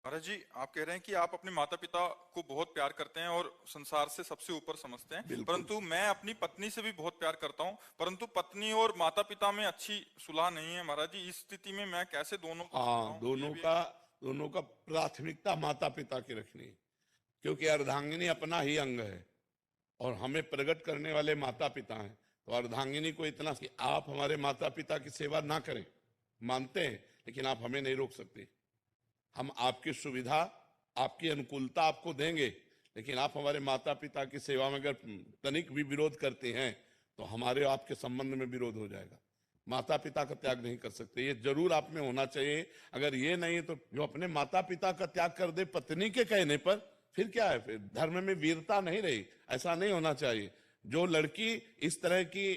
महाराज जी, आप कह रहे हैं कि आप अपने माता पिता को बहुत प्यार करते हैं और संसार से सबसे ऊपर समझते हैं, बिल्कुल। परंतु मैं अपनी पत्नी से भी बहुत प्यार करता हूं, परंतु पत्नी और माता पिता में अच्छी सुलह नहीं है। महाराज जी, इस स्थिति में मैं कैसे दोनों को हाँ, समझाऊं? ये भी दोनों का प्राथमिकता माता पिता की रखनी है, क्योंकि अर्धांगिनी अपना ही अंग है और हमें प्रकट करने वाले माता पिता हैं। तो अर्धांगिनी को इतना कि आप हमारे माता पिता की सेवा ना करें, मानते हैं, लेकिन आप हमें नहीं रोक सकते। हम आपकी सुविधा, आपकी अनुकूलता आपको देंगे, लेकिन आप हमारे माता पिता की सेवा में अगर तनिक भी विरोध करते हैं तो हमारे आपके संबंध में विरोध हो जाएगा। माता पिता का त्याग नहीं कर सकते, ये जरूर आप में होना चाहिए। अगर ये नहीं है तो जो अपने माता पिता का त्याग कर दे पत्नी के कहने पर, फिर क्या है? फिर धर्म में वीरता नहीं रही। ऐसा नहीं होना चाहिए। जो लड़की इस तरह की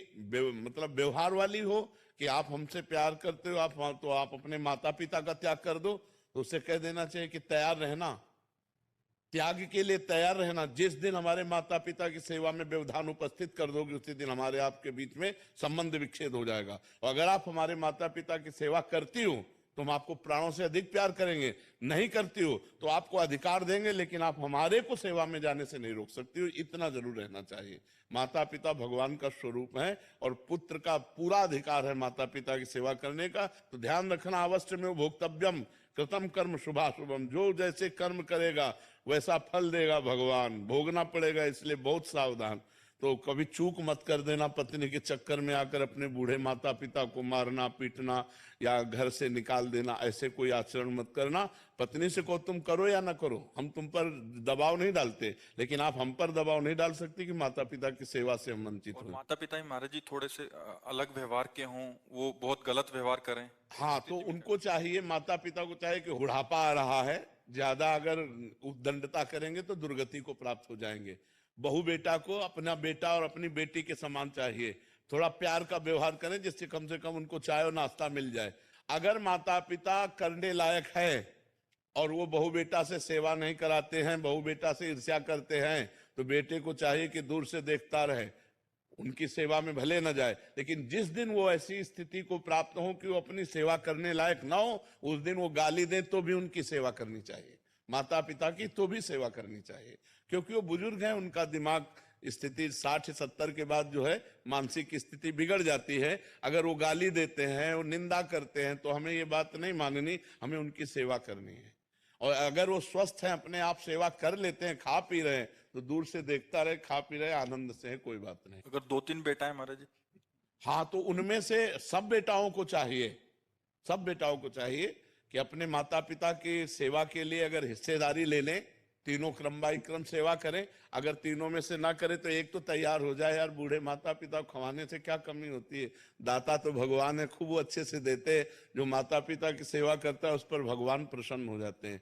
मतलब व्यवहार वाली हो कि आप हमसे प्यार करते हो, तो आप अपने माता पिता का त्याग कर दो, तो उसे कह देना चाहिए कि तैयार रहना, त्याग के लिए तैयार रहना। जिस दिन हमारे माता पिता की सेवा में व्यवधान उपस्थित कर दोगे, उसी दिन हमारे आपके बीच में संबंध विच्छेद हो जाएगा। और अगर आप हमारे माता पिता की सेवा करती हो तो हम आपको प्राणों से अधिक प्यार करेंगे। नहीं करती हो तो आपको अधिकार देंगे, लेकिन आप हमारे को सेवा में जाने से नहीं रोक सकती हो। इतना जरूर रहना चाहिए। माता पिता भगवान का स्वरूप है और पुत्र का पूरा अधिकार है माता पिता की सेवा करने का। तो ध्यान रखना, अवश्य में भोक्तव्यम कृतम कर्म शुभाशुभम। जो जैसे कर्म करेगा वैसा फल देगा भगवान, भोगना पड़ेगा, इसलिए बहुत सावधान। तो कभी चूक मत कर देना, पत्नी के चक्कर में आकर अपने बूढ़े माता पिता को मारना पीटना या घर से निकाल देना, ऐसे कोई आचरण मत करना। पत्नी से को तुम करो या ना करो, हम तुम पर दबाव नहीं डालते, लेकिन आप हम पर दबाव नहीं डाल सकती कि माता पिता की सेवा से हम वंचित और हों। माता पिता ही महाराज जी थोड़े से अलग व्यवहार के हों, वो बहुत गलत व्यवहार करें, इस हाँ, तो स्थिति में उनको चाहिए, माता पिता को चाहिए कि बुढ़ापा आ रहा है, ज्यादा अगर उद्दंडता करेंगे तो दुर्गति को प्राप्त हो जाएंगे। बहू बेटा को अपना बेटा और अपनी बेटी के समान चाहिए। थोड़ा प्यार का व्यवहार करें जिससे कम से कम उनको चाय और नाश्ता मिल जाए। अगर माता पिता करने लायक है और वो बहू बेटा से सेवा नहीं कराते हैं, बहू बेटा से ईर्ष्या करते हैं, तो बेटे को चाहिए कि दूर से देखता रहे, उनकी सेवा में भले न जाए। लेकिन जिस दिन वो ऐसी स्थिति को प्राप्त हो कि वो अपनी सेवा करने लायक ना हो, उस दिन वो गाली दें तो भी उनकी सेवा करनी चाहिए। माता पिता की तो भी सेवा करनी चाहिए, क्योंकि वो बुजुर्ग हैं, उनका दिमाग स्थिति 60-70 के बाद जो है मानसिक स्थिति बिगड़ जाती है। अगर वो गाली देते हैं, वो निंदा करते हैं, तो हमें ये बात नहीं माननी, हमें उनकी सेवा करनी है। और अगर वो स्वस्थ हैं, अपने आप सेवा कर लेते हैं, खा पी रहे हैं, तो दूर से देखता रहे, खा पी रहे, आनंद से है, कोई बात नहीं। अगर दो तीन बेटा है महाराज जी? हाँ, तो उनमें से सब बेटाओं को चाहिए, सब बेटाओं को चाहिए कि अपने माता पिता की सेवा के लिए अगर हिस्सेदारी ले लें, तीनों क्रम बाई क्रम सेवा करें। अगर तीनों में से ना करे तो एक तो तैयार हो जाए। यार, बूढ़े माता पिता को खवाने से क्या कमी होती है? दाता तो भगवान है, खूब अच्छे से देते हैं। जो माता पिता की सेवा करता है उस पर भगवान प्रसन्न हो जाते हैं।